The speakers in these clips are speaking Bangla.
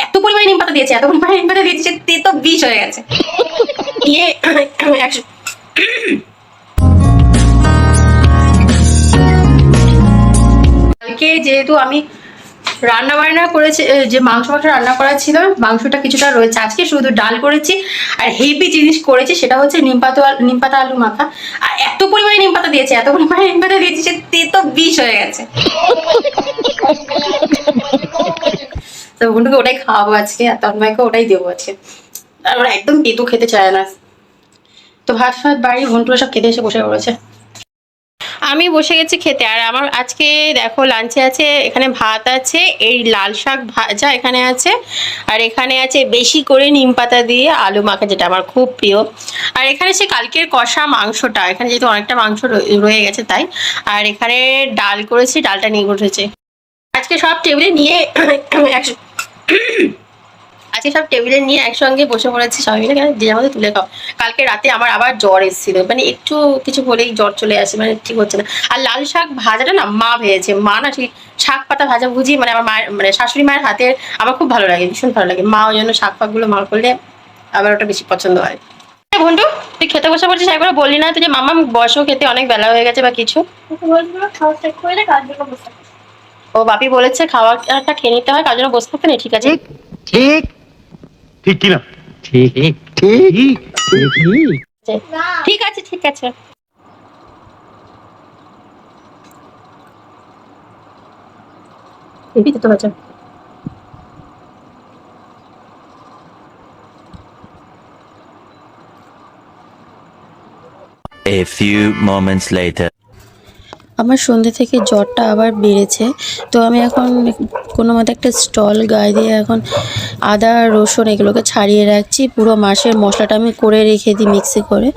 এত পরিমাণে নিম পাতা দিয়েছে, এত পরিমাণে নিম পাতা দিয়েছে যে তেতো বিষ হয়ে গেছে। দিয়ে কালকে যেহেতু আমি রান্না বান্না করেছি, যে মাংস রান্না করা ছিল, মাংসটা কিছুটা রয়েছে, আজকে শুধু ডাল করেছি। আর হেভি জিনিস করেছি, সেটা হচ্ছে নিম পাতা আলু মাখা। আর এত পরিমাণে নিম পাতা দিয়েছে, এত পরিমাণে নিম পাতা দিয়েছে যে তেতো বিষ হয়ে গেছে। তো বন্ধুকে ওটাই খাওয়াবো আজকে, আর তন্ময়কে ওটাই দেবো আজকে। তারপরে একদম তেতো খেতে চায় না। তো ভাত ফাত বাড়ির ঘন্টুরা সব খেতে এসে বসে পড়েছে, আমি বসে গেছি খেতে। আর আমার আজকে দেখো লাঞ্চে আছে, এখানে ভাত আছে, এই লাল শাক ভাজা এখানে আছে, আর এখানে আছে বেশি করে নিম পাতা দিয়ে আলু মাখা, যেটা আমার খুব প্রিয়। আর এখানে সে কালকের কষা মাংসটা, এখানে যেহেতু অনেকটা মাংস রয়ে গেছে তাই। আর এখানে ডাল করেছি, ডালটা নিয়ে উঠেছে। আজকে সব টেবিলে নিয়ে আজকে সব টেবিলে নিয়ে একসঙ্গে বসে পড়েছি সবাই মিলে, যে আমাদের তুলে খাও। কালকে রাতে আমার আবার জ্বর এসেছিল, মানে একটু কিছু হলেই জ্বর চলে আসে, মানে ঠিক হচ্ছে না। আর লাল শাক ভাজাটা না মা ভেজেছে, মা না ঠিক শাক পাতা ভাজা ভুজি, মানে আমার মায়ের, মানে শাশুড়ি মায়ের হাতের আমার খুব ভালো লাগে, ভীষণ ভালো লাগে। মা ওই জন্য শাক ফাকগুলো মা করলে আমার ওটা বেশি পছন্দ হয়। বন্ধু, তুই খেতে বসে পড়ছিস, একবার বললি না তুই যে মামা বসো খেতে, অনেক বেলা হয়ে গেছে বা কিছু। ও বাপি বলেছে খাওয়াটা খেয়ে নিতে হয়, কার জন্য বসে থাকতে নেই, ঠিক আছে। ঠিক ঠিক কি না? ঠিক ঠিক ঠিক ঠিক আছে ঠিক আছে। এই তো আছে। A few moments later. আমার সন্ধ্যে থেকে জ্বরটা আবার বেড়েছে। তো আমি এখন কোনো মতে একটা স্টল গায়ে দিয়ে এখন আদা রসুন এগুলোকে ছাড়িয়ে রাখছি। পুরো মাসের মশলাটা আমি করে রেখে দিই মিক্সি করে,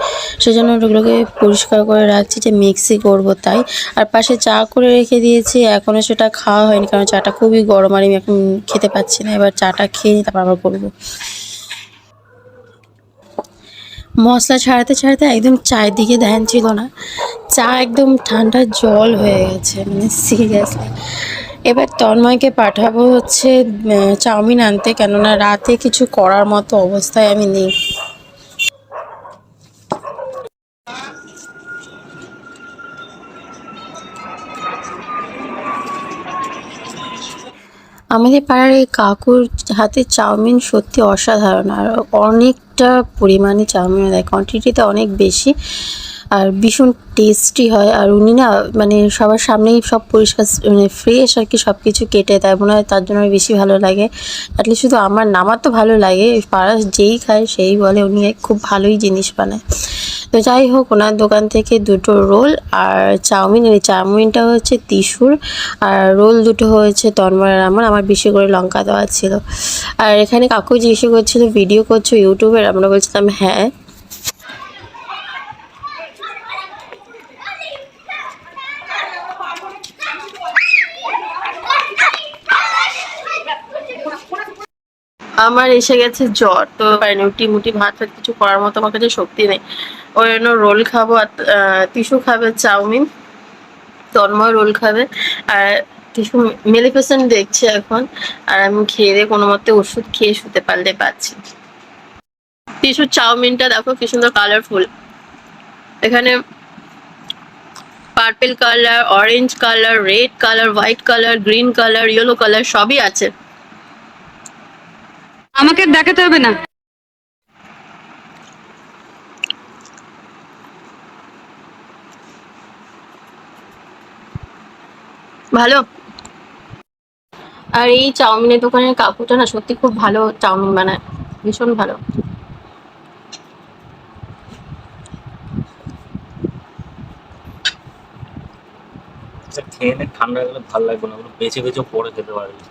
সেজন্য ওগুলোকে পরিষ্কার করে রাখছি যে মিক্সি করব তাই। আর পাশে চা করে রেখে দিয়েছি, এখনও সেটা খাওয়া হয়নি কারণ চাটা খুবই গরম আর আমি এখন খেতে পাচ্ছি না। এবার চাটা খেয়ে নিই, তারপর আবার করবো। মশলা ছাড়াতে ছাড়াতে একদম চায়ের দিকে ধ্যান ছিল না, চা একদম ঠান্ডা জল হয়ে গেছে, মানে সিরিয়াসলি। এবার তন্ময়কে পাঠাবো হচ্ছে চাউমিন আনতে, কেননা রাতে কিছু করার মতো অবস্থায় আমি নেই। আমাদের পাড়ার এই কাকুর হাতে চাউমিন সত্যি অসাধারণ, আর অনেকটা পরিমাণে চাউমিন দেয়, কোয়ান্টিটিটা অনেক বেশি আর ভীষণ টেস্টি হয়। আর উনি না মানে সবার সামনেই সব পরিষ্কার মানে ফ্রেশ আর কি সব কিছু কেটে দেয়, মনে হয় তার জন্য বেশি ভালো লাগে। অ্যাটলিস্ট শুধু আমার না, আমার তো ভালো লাগে, পাড়ার যেই খায় সেই বলে উনি খুব ভালোই জিনিস বানায়। তো যাই হোক, ওনার দোকান থেকে দুটো রোল আর চাউমিন, এই চাউমিনটা হচ্ছে ৩০-র, আর রোল দুটো হয়েছে তন্ময় আর আমার বেশি করে লঙ্কা দেওয়া ছিল। আর এখানে কাকু জিজ্ঞেস করছিল ভিডিও করছো ইউটিউবের, আমরা বলছিলাম হ্যাঁ। আমার এসে গেছে জ্বর, তো রুটি মুটি ভাত ফাত কিছু করার মতো আমার কাছে শক্তি নেই। ওই জন্য রোল খাবো, আর টিসু খাবে চাউমিন, তন্ময় রোল খাবে, আর টিসু মেলিফিসেন্ট দেখছে এখন। আর আমি খেয়ে দিয়ে কোনো মতে ওষুধ খেয়ে শুতে পারলে পাচ্ছি। টিসুর চাউমিনটা দেখো কি সুন্দর কালারফুল, এখানে purple colour, orange colour, red colour, white colour, green colour, yellow colour সবই আছে। আমাকে দেখাতে হবে না। ভালো। আর এই চাউমিনের দোকানের কাকুটা না সত্যি খুব ভালো চাউমিন বানায়, ভীষণ ভালো। খেয়ে নে, ঠান্ডা হয়ে গেলে ভালো লাগবে না, ওগুলো বেছে বেছে পরে খেতে পারবি।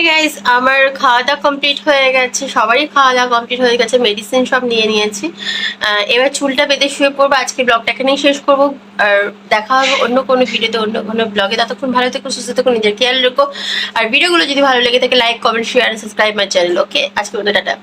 হে গাইস, আমার খাওয়া দাওয়া কমপ্লিট হয়ে গেছে, সবারই খাওয়া দাওয়া কমপ্লিট হয়ে গেছে, মেডিসিন সব নিয়ে নিয়েছি। এবার চুলটা বেঁধে শুয়ে পড়বো। আজকে ব্লগটা এখানেই শেষ করবো, আর দেখা হবে অন্য কোনো ভিডিওতে, অন্য কোনো ব্লগে। ততক্ষণ ভালো থেকো, সুস্থ থেকো, নিজের খেয়াল রেখো। আর ভিডিওগুলো যদি ভালো লেগে থাকে like, comment, share, subscribe my channel. Okay, আজকে মতো টাটা।